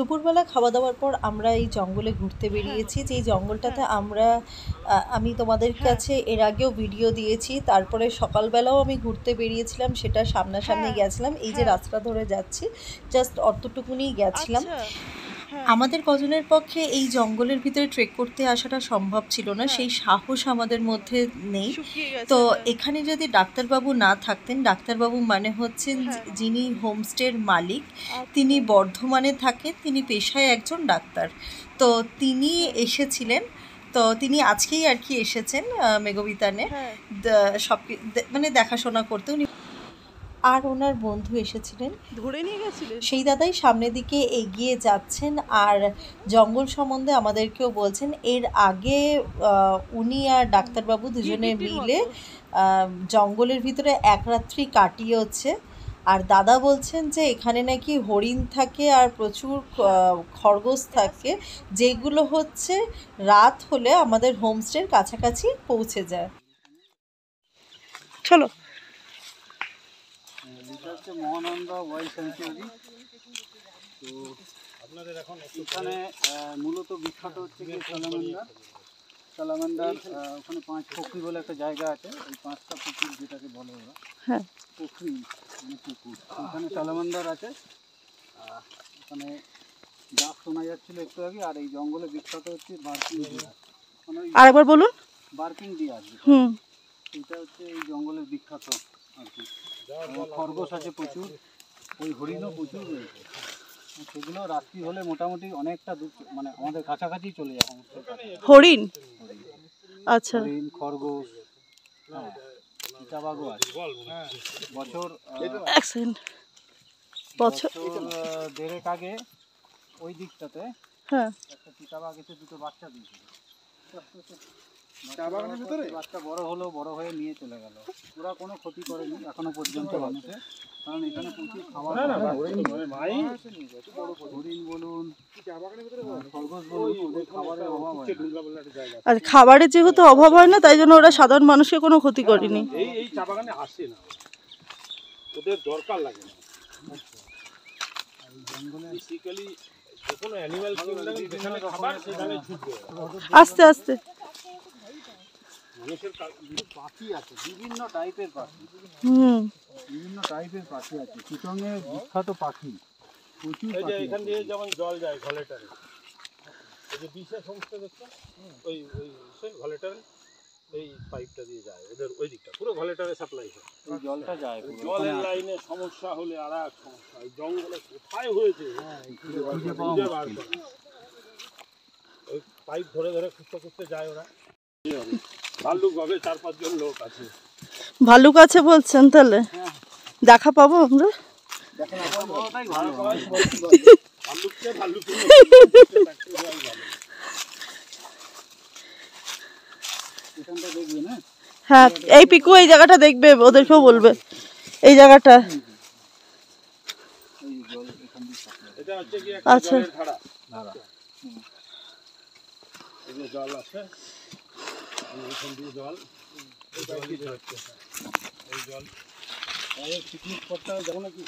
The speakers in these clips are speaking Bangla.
দুপুরবেলা খাওয়া দাওয়ার পর আমরা এই জঙ্গলে ঘুরতে বেরিয়েছি, যেই জঙ্গলটাতে আমি তোমাদের কাছে এর আগেও ভিডিও দিয়েছি। তারপরে সকালবেলাও আমি ঘুরতে বেরিয়েছিলাম, সেটা সামনাসামনি গেছিলাম। এই যে রাস্তা ধরে যাচ্ছি, জাস্ট অতটুকুনি গেছিলাম। আমাদের কজনের পক্ষে এই জঙ্গলের ভিতরে ট্রেক করতে আসাটা সম্ভব ছিল না, সেই সাহস আমাদের মধ্যে নেই। তো এখানে যদি ডাক্তারবাবু না থাকতেন, ডাক্তারবাবু মানে হচ্ছেন যিনি হোমস্টের মালিক, তিনি বর্ধমানে থাকেন, তিনি পেশায় একজন ডাক্তার। তো তিনি এসেছিলেন, তো তিনি আজকেই আর কি এসেছেন মেঘবিতানে সব মানে দেখাশোনা করতে। উনি আর ওনার বন্ধু এসেছিলেন, ধরে নিয়ে গেছিলেন। সেই দাদাই সামনের দিকে এগিয়ে যাচ্ছেন আর জঙ্গল সম্বন্ধে আমাদেরকেও বলছেন। এর আগে উনি আর ডাক্তারবাবু দুজনে মিলে জঙ্গলের ভিতরে এক রাত্রি কাটিয়েছে। আর দাদা বলছেন যে এখানে নাকি হরিণ থাকে আর প্রচুর খরগোশ থাকে, যেগুলো হচ্ছে রাত হলে আমাদের হোমস্টের কাছাকাছি পৌঁছে যায়। চলো। এটা হচ্ছে মহানন্দা ওয়াইল্ড স্যাংচুয়ারি। তো আপনাদের এখন এখানে মূলত বিখ্যাত হচ্ছে কি সালামান্ডার ওখানে 5 পুকুর বলে একটা জায়গা আছে। ওই 5টা পুকুর যেটাকে বলে ওরা পুকুর, মানে পুকুর, ওখানে সালামান্ডার আছে। ওখানে ডাক শোনা যাচ্ছিল একটু আগে। আর এই জঙ্গলে বিখ্যাত হচ্ছে বার্কিং ডিয়ার। আরেকবার বলুন। বার্কিং ডিয়ার, এটা হচ্ছে এই জঙ্গলের বিখ্যাত আর কি। খরগোশ আছে প্রচুর, ওই হরিণও প্রচুর রয়েছে। সেগুলো রাত্রি হলে মোটামুটি অনেকটা দূর, মানে আমাদের কাছাকাছি চলে যায়। হরিণ, আচ্ছা, হরিণ, খরগোশ, চিতাবাঘও আছে। বছর দেড়েক আগে ওই দিকটাতে একটা চিতাবাঘ এসে 2টো বাচ্চা দিয়েছিল। বাচ্চা বড় হলো, বড় হয়ে নিয়ে চলে গেল। ওরা কোনো ক্ষতি করেনি এখনো পর্যন্ত মানুষের, কারণ এখানে প্রচুর খাবার, হরিণ বলুন, খরগোশ বলুন, ওদের খাবারের অভাব হয় না। আর খাবারের যেহেতু অভাব হয় না, তাই জন্য ওরা সাধারণ মানুষকে কোনো ক্ষতি করেনি। এই চা বাগানে আসে না, ওদের দরকার লাগে না। বেসিক্যালি যে কোনো অ্যানিমাল যেখানে খাবার সেখানে ছুটবে আস্তে আস্তে। পাখি আছে, বিভিন্ন টাইপের পাখি, বিভিন্ন টাইপের পাখি আছে। চিটংয়ের বিখ্যাত পাখি প্রচুর। এখান দিয়ে যেমন জল যায় ঘলেটারে, এই যে বিশেষ হোমস্টে দেখছো, ওই সেই ঘলেটারে এই পাইপটা দিয়ে যায় ওদের ওই দিকটা, পুরো ঘলেটারে সাপ্লাই হয়। ওই জলটা যায়, জলের লাইনে সমস্যা হলে আর এক সমস্যা। এই জঙ্গলে কোথায় হয়েছে ওই পাইপ ধরে ধরে খুঁজতে খুঁজতে যায় ওরা। ভাল্লুক হবে 4-5 জন লোক আছে। ভাল্লুক আছে বলছেন, তাহলে দেখা পাবো আমরা। হ্যাঁ, এই পিকু এই জায়গাটা দেখবে, ওদেরকেও বলবে এই জায়গাটা। আচ্ছা, জল আছে, জল এই জল পিকনিক স্পটটা যাবো নাকি?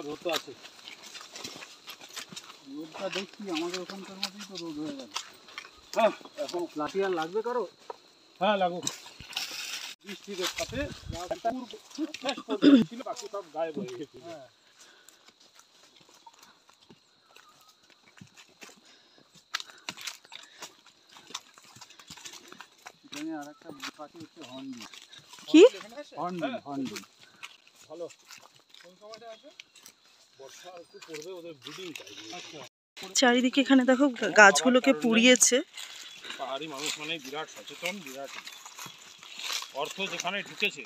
রোদ তো আছে, রোদটা দেখছি আমাদের ওখানকার মতোই তো রোদ হয়ে গেল। এখন লাঠি আর লাগবে কারো? হ্যাঁ লাগুক। বৃষ্টির সাথে ছিল, বাকি সব গায়েব হয়ে গেছে। আর একটা পাখি হচ্ছে হর্নবিল। কি হর্নবিল ভালো। কোন সময়টা আছে? বর্ষা একটু পড়বে, ওদের ব্রিডিং টাইম। আচ্ছা, চারিদিকে এখানে দেখো গাছগুলোকে পুড়িয়েছে। পাহাড়ি মানুষ মানে বিরাট সচেতন, বিরাট অর্থ যেখানে ঢুকেছে।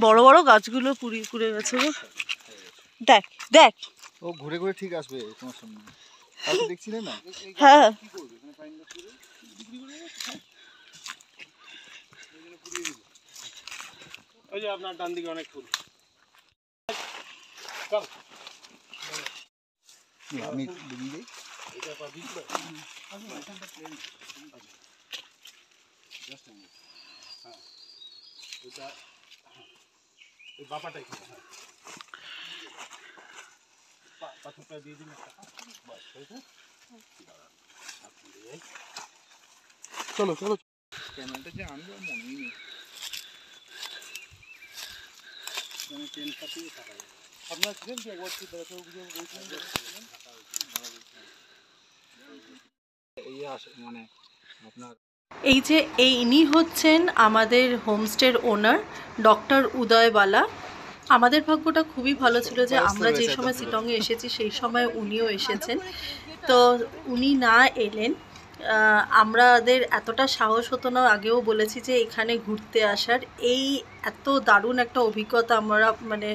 বড় বড় গাছগুলো পুড়ে গেছে গো। দেখ দেখ, ও ঘুরে ঘুরে ঠিক আসবে তোমার সামনে। দেখছিলেন না? হ্যাঁ, ওই যে আপনার ডান দিকে অনেক ফুল। আমি দিই এটা পাবি তো। হ্যাঁ, এটা এই বাপাটাই কি? পাথরটা দিয়ে দিন একটা, বাস হয়েছে। চলো চলো, ক্যামেরাটা যে আনবে মনেই নেই। ট্রেন পাঠিয়ে থাকা যায়। আপনার ছিলেন কি একবার কি বেড়াতে এই মানে আপনার এই যে ইনি হচ্ছেন আমাদের হোমস্টের ওনার ডক্টর উদয়বালা। আমাদের ভাগ্যটা খুবই ভালো ছিল যে আমরা যে সময় শিলংয়ে এসেছি সেই সময় উনিও এসেছেন। তো উনি না এলেন, আমাদের এতটা সাহস হতো না, আগেও বলেছি যে এখানে ঘুরতে আসার। এই এত দারুণ একটা অভিজ্ঞতা আমরা মানে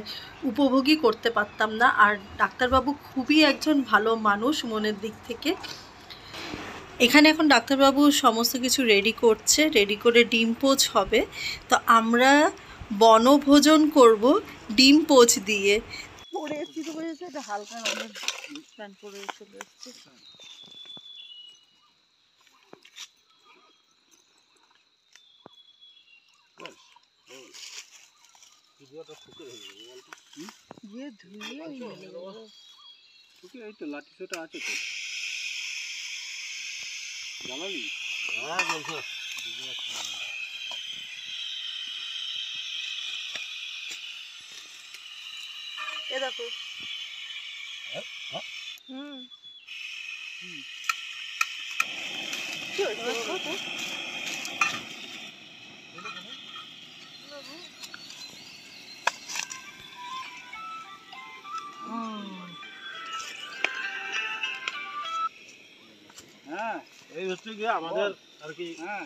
উপভোগই করতে পারতাম না। আর ডাক্তারবাবু খুবই একজন ভালো মানুষ মনের দিক থেকে। এখানে এখন ডাক্তারবাবু সমস্ত কিছু রেডি করছে, রেডি করে ডিম পোচ হবে। তো আমরা বনভোজন করব ডিম পোচ দিয়ে। পরে এসছি তো বুঝেছে, একটা হালকা রঙের প্যান্ট পরে চলে এসছি। গিয়ে ধুয়ে এই তো লাঠি ছোটা আছে তো, জ্বালালি? হ্যাঁ বলছো। এ দেখো। হুম কি হয়েছে? হ্যাঁ এই হচ্ছে গিয়ে আমাদের আর কি, হ্যাঁ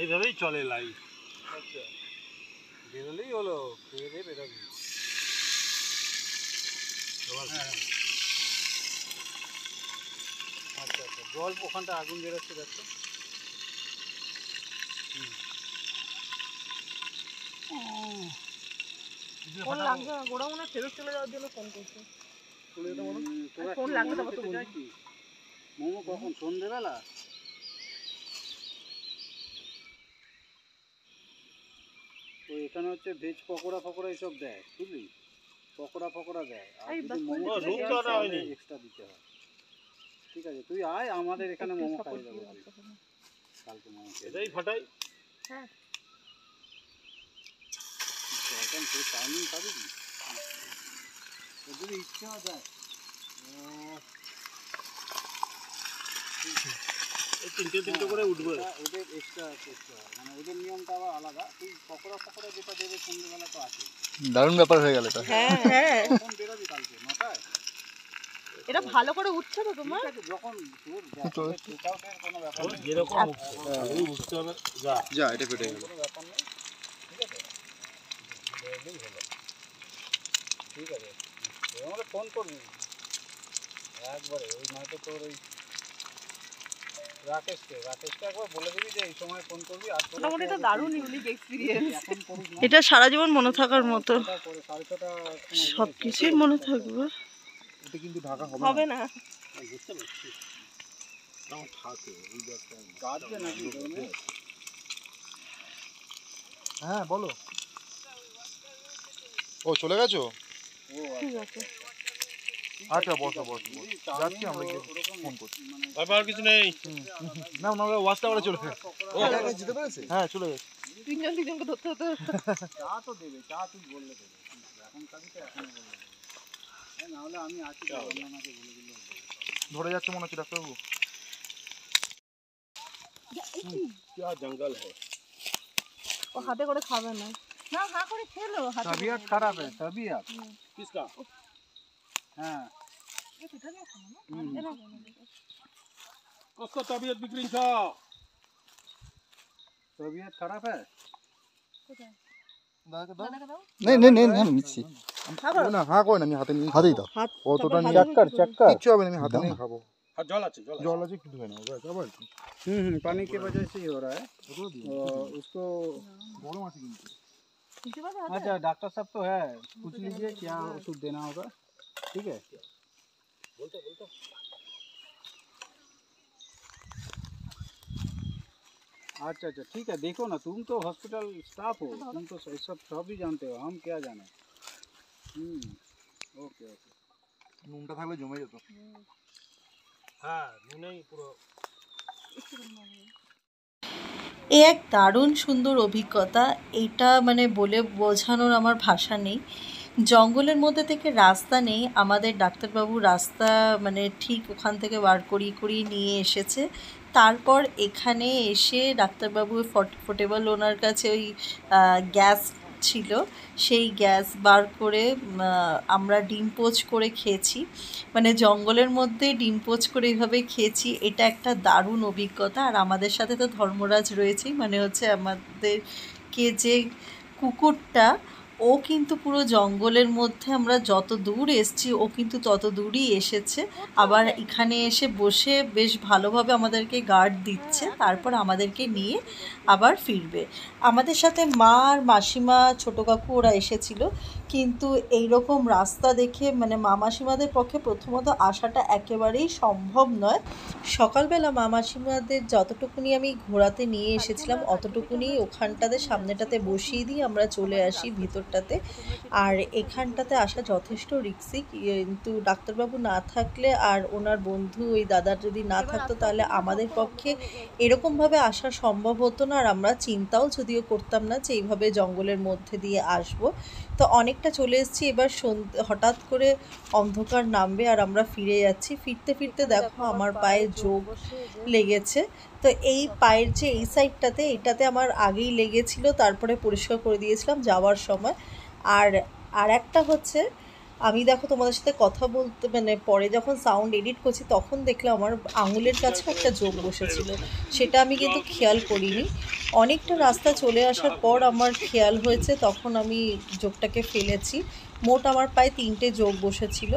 এইভাবেই চলে লাইফ। আচ্ছা, বেরোলেই হলো, খেয়ে দিয়ে বেরোবি। হ্যাঁ আচ্ছা আচ্ছা, জল ওখানটা আগুন বেরোচ্ছে দেখো। ফোন লাগবে না, গোড়া মনে হয় ফেরত চলে যাওয়ার জন্য ফোন করছে। তোরা ফোন কি লাগবে মোমো তারপর তো খেতে বলবি। চাইছিস? মোমো কখন, সন্ধ্যেবেলা? তো এখানে হচ্ছে ভেজ পকোড়া ফকোড়া এসব দেয়, বুঝলি? পকোড়া দেয়, আর এই যদি বাস মোমো করে খেতে দিতে চাস রূপচর্চা তাহলে হয়নি। এক্সট্রা দিতে হয়। ঠিক আছে, তুই আয়, আমাদের এখানে একটু মোমো support খাইয়ে দেবো। দিয়ে তুই রাখতে হবে। কালকে মোমো খেয়ে এটাই ফাটাই। হ্যাঁ দরকার, তোর টাইমিং পাবি কি? তোর যদি ইচ্ছা যায় এই তিনটে করে উঠবে। ওদের এক্সট্রা মানে ওদের নিয়মটা আবার আলাদা। তুই পকোড়া যেটা দেবে সন্ধ্যেবেলা তো আছে। দারুণ ব্যাপার হয়ে গেল এটা। হ্যাঁ হ্যাঁ, কখন বেরোবি কালকে? 9টায়? এটা ভালো করে উঠছে তো তোমার। ঠিক আছে, যখন তোর চেকআউটের কোনো ব্যাপার নেই, যেরকম উঠছে ওই উঠতে হবে। যা এটা ফেটে গেল। কোনো ব্যাপার নেই, ঠিক আছে? বেরোলেই হলো। ঠিক আছে, আমাকে ফোন করবি একবারে। ওই নয়তো তোর ওই রাকেশকে একবার বলে দিবি যে এই সময় ফোন করবি। আর তোর মোটামুটি এটা দারুণ ইউনিক এক্সপিরিয়েন্স। এখন করিস না, এটা সারা জীবন মনে থাকার মতো, 6টা পরে, 6:30 সব কিছুই মনে থাকবে। এটা কিন্তু ঢাকা হবে না। বুঝতে পারছি। তাও থাকে এই ব্যাপারটা। কাটবে নাকি গরমে? হ্যাঁ বলো। ও চলে গেছো? ঠিক আছে। আচ্ছা বসো যাচ্ছি, আমরা গিয়ে ফোন করছি। ব্যাপার কিছু নেই। না ওনারা ওয়াচ টাওয়ারে চলে গেছে। যেতে পেরেছে? হ্যাঁ চলে গেছে। তিনজনকে ধরতে হতো। চা তো দেবে, চা তুই বললে দেবে। এখন খাবি তো এখনো বললে দেবে। হ্যাঁ, নাহলে আমি আছি, অন্যকে বলে দিলে ধরে যাচ্ছে মনে হচ্ছে ডাক্তারবাবু। क्या जंगल है। ও হাতে করে খাবে না। না হা করে খেলো হাতে। तबीयत खराब है, तबीयत। किसका? हाँ उसको तबीयत बिगड़ी। तबीयत खराब है। নেই আমি নিচ্ছি। না হ্যাঁ করে না, আমি হাতে নিয়ে হাতেই দাও। অতটা নিয়ে चक्कर কিচ্ছু হবে না, আমি হাতে নিয়ে খাবো। और जल আছে জল আছে একটু ধুয়ে নাও ব্যাস, আবার কি? पानी की वजह से ही हो रहा है। उसको গরম আছে কিন্তু। अच्छा, डॉक्टर साहब तो है, पूछ लीजिए क्या ओषुध देना होगा। ठीक है, बोलते अच्छा ठीक है। देखो ना, तुम तो हॉस्पिटल स्टाफ हो, तुम तो सब भी जानते हो, हम क्या जाने। ओके। নুনটা থাকলে জমে যেত। হ্যাঁ নুনেই পুরো। এ এক দারুণ সুন্দর অভিজ্ঞতা, এটা মানে বলে বোঝানোর আমার ভাষা নেই। জঙ্গলের মধ্যে থেকে রাস্তা নেই, আমাদের ডাক্তারবাবু রাস্তা মানে ঠিক ওখান থেকে বার করিয়ে নিয়ে এসেছে। তারপর এখানে এসে ডাক্তারবাবু পোর্টেবল ওনার কাছে ওই গ্যাস ছিল, সেই গ্যাস বার করে আমরা ডিম পোচ করে খেয়েছি। মানে জঙ্গলের মধ্যে ডিম পোচ করে এইভাবে খেয়েছি, এটা একটা দারুণ অভিজ্ঞতা। আর আমাদের সাথে তো ধর্মরাজ রয়েছেই, মানে হচ্ছে আমাদেরকে যে কুকুরটা, ও কিন্তু পুরো জঙ্গলের মধ্যে আমরা যত দূর এসেছি ও কিন্তু তত দূরই এসেছে। আবার এখানে এসে বসে বেশ ভালোভাবে আমাদেরকে গার্ড দিচ্ছে, তারপর আমাদেরকে নিয়ে আবার ফিরবে। আমাদের সাথে মা আর মাসিমা, ছোটো কাকু ওরা এসেছিল, কিন্তু এই রকম রাস্তা দেখে মানে মা মাসিমাদের পক্ষে প্রথমত আসাটা একেবারেই সম্ভব নয়। সকালবেলা মা মাসিমাদের যতটুকুনি আমি ঘোরাতে নিয়ে এসেছিলাম অতটুকুনি ওখানটাতে সামনেটাতে বসিয়ে দিয়ে আমরা চলে আসি ভিতরটাতে। আর এখানটাতে আসা যথেষ্ট রিস্কি, কিন্তু ডাক্তারবাবু না থাকলে আর ওনার বন্ধু ওই দাদার যদি না থাকতো তাহলে আমাদের পক্ষে এরকমভাবে আসা সম্ভব হতো না। আর আমরা চিন্তাও যদিও করতাম না যে এইভাবে জঙ্গলের মধ্যে দিয়ে আসবো। তো অনেকটা চলে এসেছি, এবার হঠাৎ করে অন্ধকার নামবে আর আমরা ফিরে যাচ্ছি। ফিরতে ফিরতে দেখো আমার পায়ে যোগ লেগেছে। তো এই পায়ের যে এই সাইডটাতে, এটাতে আমার আগেই লেগেছিল, তারপরে পরিষ্কার করে দিয়েছিলাম যাওয়ার সময়। আর একটা হচ্ছে, আমি দেখো তোমাদের সাথে কথা বলতে মানে পরে যখন সাউন্ড এডিট করছি তখন দেখলাম আমার আঙুলের কাছে একটা যোগ বসেছিল, সেটা আমি কিন্তু খেয়াল করিনি। অনেকটা রাস্তা চলে আসার পর আমার খেয়াল হয়েছে, তখন আমি যোগটাকে ফেলেছি। মোট আমার পায়ে 3টে যোগ বসেছিল।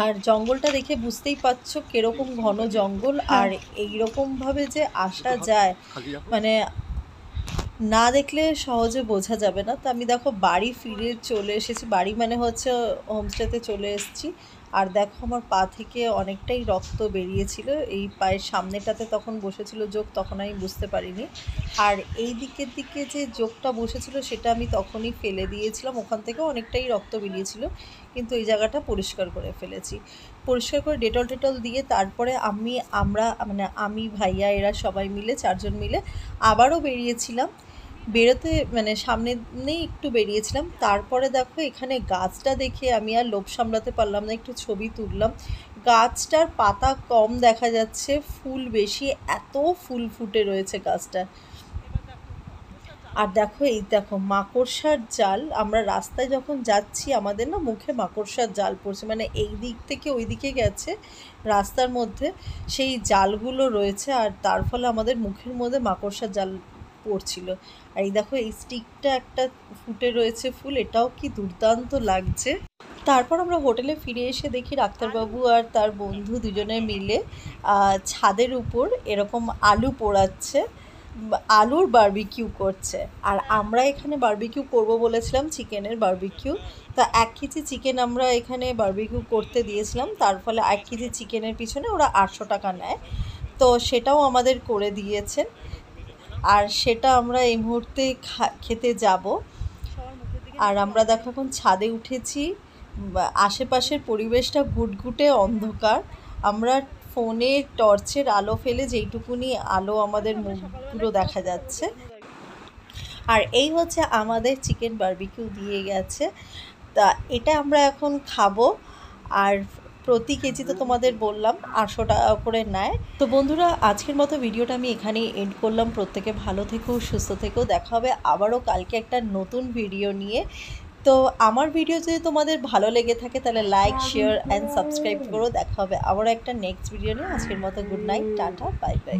আর জঙ্গলটা দেখে বুঝতেই পারছো কিরকম ঘন জঙ্গল, আর এইরকমভাবে যে আসা যায় মানে না দেখলে সহজে বোঝা যাবে না। তো আমি দেখো বাড়ি ফিরে চলে এসেছি, বাড়ি মানে হচ্ছে হোমস্টেতে চলে এসেছি। আর দেখো আমার পা থেকে অনেকটাই রক্ত বেরিয়েছিল, এই পায়ের সামনেটাতে তখন বসেছিল যোগ, তখন আমি বুঝতে পারিনি। আর এই দিকের দিকে যে যোগটা বসেছিল সেটা আমি তখনই ফেলে দিয়েছিলাম, ওখান থেকে অনেকটাই রক্ত বেরিয়েছিল, কিন্তু এই জায়গাটা পরিষ্কার করে ফেলেছি। পরিষ্কার করে ডেটল দিয়ে তারপরে আমি ভাইয়া এরা সবাই মিলে 4জন মিলে আবারও বেরিয়েছিলাম। বেরোতে মানে সামনেই একটু বেরিয়েছিলাম, তারপরে দেখো এখানে গাছটা দেখে আমি আর লোভ সামলাতে পারলাম না, একটু ছবি তুললাম। গাছটার পাতা কম দেখা যাচ্ছে, ফুল বেশি, এত ফুল ফুটে রয়েছে গাছটা। আর দেখো এই দেখো মাকড়সার জাল, আমরা রাস্তায় যখন যাচ্ছি আমাদের না মুখে মাকড়সার জাল পড়ছে, মানে এই দিক থেকে ওই দিকে গেছে রাস্তার মধ্যে সেই জালগুলো রয়েছে, আর তার ফলে আমাদের মুখের মধ্যে মাকড়সার জাল পড়ছিল। আর এই দেখো এই স্টিকটা একটা ফুটে রয়েছে ফুল, এটাও কি দুর্দান্ত লাগছে। তারপর আমরা হোটেলে ফিরে এসে দেখি ডাক্তারবাবু আর তার বন্ধু দুজনে মিলে ছাদের উপর এরকম আলু পোড়াচ্ছে, আলুর বারবিকিউ করছে। আর আমরা এখানে বারবিকিউ করব বলেছিলাম, চিকেনের বারবিকিউ। তা 1 কেজি চিকেন আমরা এখানে বারবিকিউ করতে দিয়েছিলাম, তার ফলে 1 কেজি চিকেনের পিছনে ওরা 800 টাকা নেয়। তো সেটাও আমাদের করে দিয়েছেন, আর সেটা আমরা এই মুহূর্তে খেতে যাব। আর আমরা দেখো এখন ছাদে উঠেছি, আশেপাশের পরিবেশটা ঘুটঘুটে অন্ধকার, আমরা ফোনে টর্চের আলো ফেলে যেইটুকুনি আলো আমাদের মুখগুলো দেখা যাচ্ছে। আর এই হচ্ছে আমাদের চিকেন বারবিকিউ দিয়ে গেছে, তা এটা আমরা এখন খাবো। আর প্রতি কেজি তো তোমাদের বললাম 800 টাকা করে নেয়। তো বন্ধুরা আজকের মতো ভিডিওটা আমি এখানেই এন্ড করলাম। প্রত্যেকে ভালো থেকো, সুস্থ থেকো, দেখা হবে আবারও কালকে একটা নতুন ভিডিও নিয়ে। তো আমার ভিডিও যদি তোমাদের ভালো লেগে থাকে তাহলে লাইক, শেয়ার অ্যান্ড সাবস্ক্রাইব করো। দেখা হবে আবারও একটা নেক্সট ভিডিও নিয়ে। আজকের মতো good night, tata, bye bye.